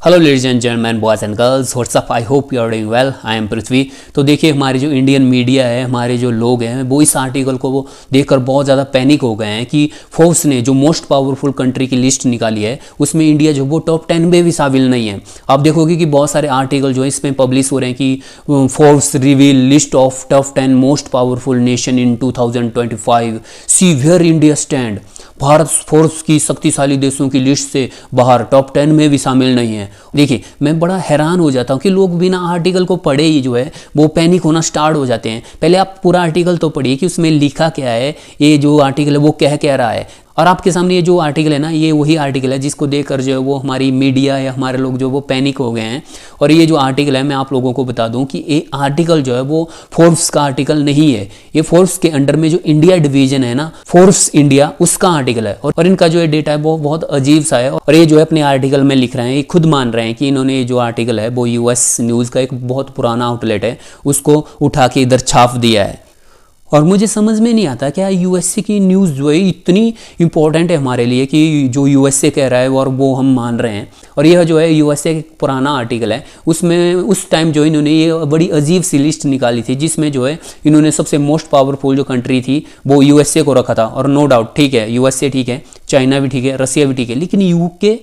Hello ladies and gentleman, boys and girls, what's up. I hope you are doing well. I am Prithvi. तो देखिए, हमारे जो Indian media है, हमारे जो लोग हैं, वो इस आर्टिकल को वो देखकर बहुत ज़्यादा पैनिक हो गए हैं कि फोर्ब्स ने जो मोस्ट पावरफुल कंट्री की लिस्ट निकाली है उसमें इंडिया जो वो टॉप 10 में भी शामिल नहीं है। आप देखोगे कि बहुत सारे आर्टिकल जो है इसमें पब्लिश हो रहे हैं कि Forbes reveal list of top 10 most powerful nation in 2025, see where India stand. Bharat Forbes की शक्तिशाली देशों की लिस्ट से बाहर, टॉप 10 में भी शामिल नहीं है। देखिए, मैं बड़ा हैरान हो जाता हूँ कि लोग बिना आर्टिकल को पढ़े ही जो है वो पैनिक होना स्टार्ट हो जाते हैं। पहले आप पूरा आर्टिकल तो पढ़िए कि उसमें लिखा क्या है, ये जो आर्टिकल है वो कह रहा है। और आपके सामने ये जो आर्टिकल है ना, ये वही आर्टिकल है जिसको देखकर जो है वो हमारी मीडिया या हमारे लोग जो वो पैनिक हो गए हैं। और ये जो आर्टिकल है, मैं आप लोगों को बता दूं कि ये आर्टिकल जो है वो फोर्ब्स का आर्टिकल नहीं है। ये फोर्ब्स के अंडर में जो इंडिया डिवीजन है ना, फोर्ब्स इंडिया, उसका आर्टिकल है। और इनका जो डेटा है वो बहुत अजीब सा है। और ये जो है अपने आर्टिकल में लिख रहे हैं, ये खुद मान रहे हैं कि इन्होंने ये जो आर्टिकल है वो यूएस न्यूज़ का एक बहुत पुराना आउटलेट है, उसको उठा के इधर छाप दिया है। और मुझे समझ में नहीं आता क्या यूएसए की न्यूज़ जो है इतनी इंपॉर्टेंट है हमारे लिए कि जो यूएसए कह रहा है और वो हम मान रहे हैं। और यह जो है यूएसए का पुराना आर्टिकल है, उसमें उस टाइम जो इन्होंने ये बड़ी अजीब सी लिस्ट निकाली थी जिसमें जो है इन्होंने सबसे मोस्ट पावरफुल जो कंट्री थी वो यूएसए को रखा था। और नो डाउट, ठीक है, यूएसए ठीक है, चाइना भी ठीक है, रसिया भी ठीक है, लेकिन यूके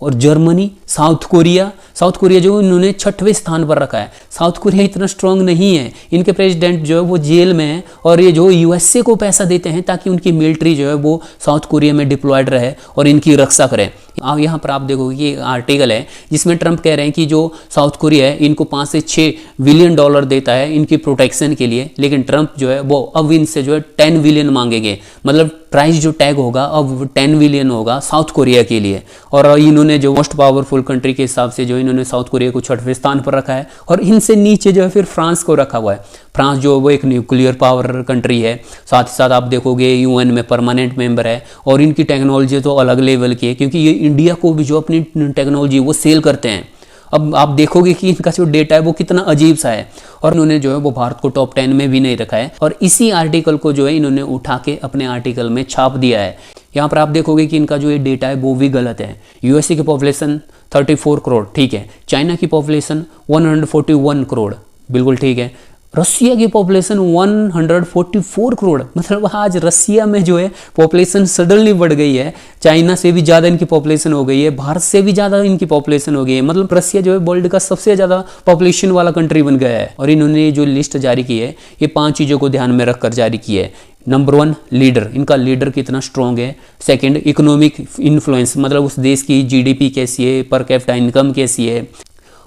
और जर्मनी, साउथ कोरिया जो इन्होंने 6वें स्थान पर रखा है। साउथ कोरिया इतना स्ट्रांग नहीं है, इनके प्रेसिडेंट जो है वो जेल में है। और ये जो यूएसए को पैसा देते हैं ताकि उनकी मिलिट्री जो है वो साउथ कोरिया में डिप्लॉयड रहे और इनकी रक्षा करे। यहाँ पर आप देखोगे कि आर्टिकल है जिसमें ट्रंप कह रहे हैं कि जो साउथ कोरिया है इनको 5 से 6 बिलियन डॉलर देता है इनकी प्रोटेक्शन के लिए, लेकिन ट्रंप जो है वो अब इनसे जो है 10 बिलियन मांगेंगे। मतलब प्राइस जो टैग होगा अब 10 बिलियन होगा साउथ कोरिया के लिए। और इन्होंने जो मोस्ट पावरफुल कंट्री के हिसाब से जो इन्होंने साउथ कोरिया को 6वें स्थान पर रखा है। और इनसे नीचे जो है फिर फ्रांस को रखा हुआ है। फ्रांस जो वो एक न्यूक्लियर पावर कंट्री है, साथ ही साथ आप देखोगे यूएन में परमानेंट मेंबर है। और इनकी टेक्नोलॉजी तो अलग लेवल की है क्योंकि ये इंडिया को भी जो अपनी टेक्नोलॉजी वो सेल करते हैं। अब आप देखोगे कि इनका जो डेटा है वो कितना अजीब सा है। और इन्होंने जो है वो भारत को टॉप 10 में भी नहीं रखा है। और इसी आर्टिकल को जो है इन्होंने उठा के अपने आर्टिकल में छाप दिया है। यहाँ पर आप देखोगे कि इनका जो ये डेटा है वो भी गलत है। यूएसए की पॉपुलेशन 34 करोड़, ठीक है। चाइना की पॉपुलेशन 141 करोड़, बिल्कुल ठीक है। रसिया की पॉपुलेशन 144 करोड़, मतलब आज रसिया में जो है पॉपुलेशन सडनली बढ़ गई है। चाइना से भी ज़्यादा इनकी पॉपुलेशन हो गई है, भारत से भी ज़्यादा इनकी पॉपुलेशन हो गई है। मतलब रसिया जो है वर्ल्ड का सबसे ज़्यादा पॉपुलेशन वाला कंट्री बन गया है। और इन्होंने जो लिस्ट जारी की है ये 5 चीज़ों को ध्यान में रखकर जारी की है। नंबर 1, लीडर, इनका लीडर कितना स्ट्रॉन्ग है। सेकंड, इकोनॉमिक इन्फ्लुएंस, मतलब उस देश की जीडीपी कैसी है, पर कैपिटा इनकम कैसी है,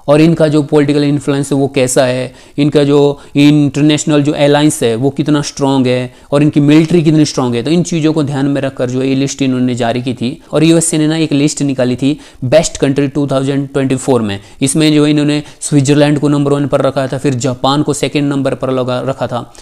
और इनका जो पॉलिटिकल इन्फ्लुएंस है वो कैसा है। इनका जो इंटरनेशनल जो अलायंस है वो कितना स्ट्रॉन्ग है, और इनकी मिलिट्री कितनी स्ट्रॉन्ग है। तो इन चीज़ों को ध्यान में रखकर जो ये लिस्ट इन्होंने जारी की थी। और यूएसए ने ना एक लिस्ट निकाली थी बेस्ट कंट्री 2024 में। इसमें जो इन्होंने स्विट्जरलैंड को नंबर 1 पर रखा था, फिर जापान को 2nd नंबर पर रखा था।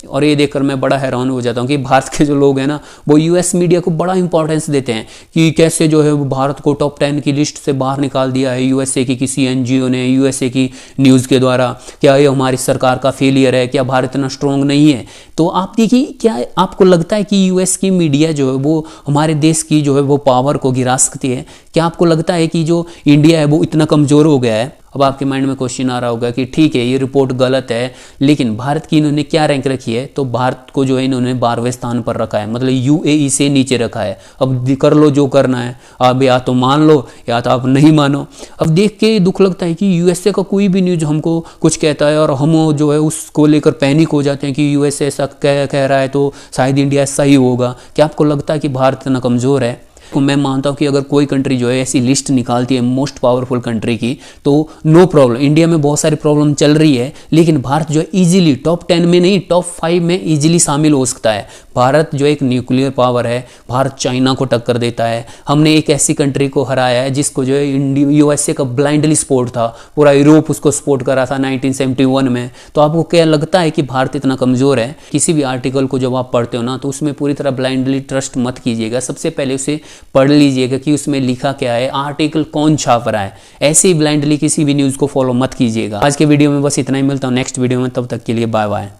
और ये देखकर मैं बड़ा हैरान हो जाता हूँ कि भारत के जो लोग हैं ना वो यूएस मीडिया को बड़ा इंपॉर्टेंस देते हैं कि कैसे जो है वो भारत को टॉप 10 की लिस्ट से बाहर निकाल दिया है यूएसए की किसी एनजीओ ने, यूएसए की न्यूज़ के द्वारा। क्या ये हमारी सरकार का फेलियर है? क्या भारत इतना स्ट्रॉन्ग नहीं है? तो आप देखिए, क्या आपको लगता है कि यूएस की मीडिया जो है वो हमारे देश की जो है वो पावर को गिरा सकती है? क्या आपको लगता है कि जो इंडिया है वो इतना कमज़ोर हो गया है? अब आपके माइंड में क्वेश्चन आ रहा होगा कि ठीक है, ये रिपोर्ट गलत है, लेकिन भारत की इन्होंने क्या रैंक रखी है? तो भारत को जो है इन्होंने 12वें स्थान पर रखा है, मतलब यूएई से नीचे रखा है। अब कर लो जो करना है, आप या तो मान लो या तो आप नहीं मानो। अब देख के दुख लगता है कि यूएसए का कोई भी न्यूज़ हमको कुछ कहता है और हम जो है उसको लेकर पैनिक हो जाते हैं कि यूएसए ऐसा कह रहा है तो शायद इंडिया ऐसा ही होगा। क्या आपको लगता है कि भारत इतना कमज़ोर है? तो मैं मानता हूँ कि अगर कोई कंट्री जो है ऐसी लिस्ट निकालती है मोस्ट पावरफुल कंट्री की, तो नो प्रॉब्लम। इंडिया में बहुत सारी प्रॉब्लम चल रही है, लेकिन भारत जो है इजीली टॉप 10 में नहीं, टॉप 5 में इजीली शामिल हो सकता है। भारत जो एक न्यूक्लियर पावर है, भारत चाइना को टक्कर देता है। हमने एक ऐसी कंट्री को हराया है जिसको जो है यूएसए का ब्लाइंडली सपोर्ट था, पूरा यूरोप उसको सपोर्ट करा था 1971 में। तो आपको क्या लगता है कि भारत इतना कमज़ोर है? किसी भी आर्टिकल को जब आप पढ़ते हो ना तो उसमें पूरी तरह ब्लाइंडली ट्रस्ट मत कीजिएगा। सबसे पहले उसे पढ़ लीजिएगा कि उसमें लिखा क्या है, आर्टिकल कौन छाप रहा है। ऐसे ही ब्लाइंडली किसी भी न्यूज़ को फॉलो मत कीजिएगा। आज के वीडियो में बस इतना ही, मिलता हूँ नेक्स्ट वीडियो में, तब तक के लिए बाय बाय।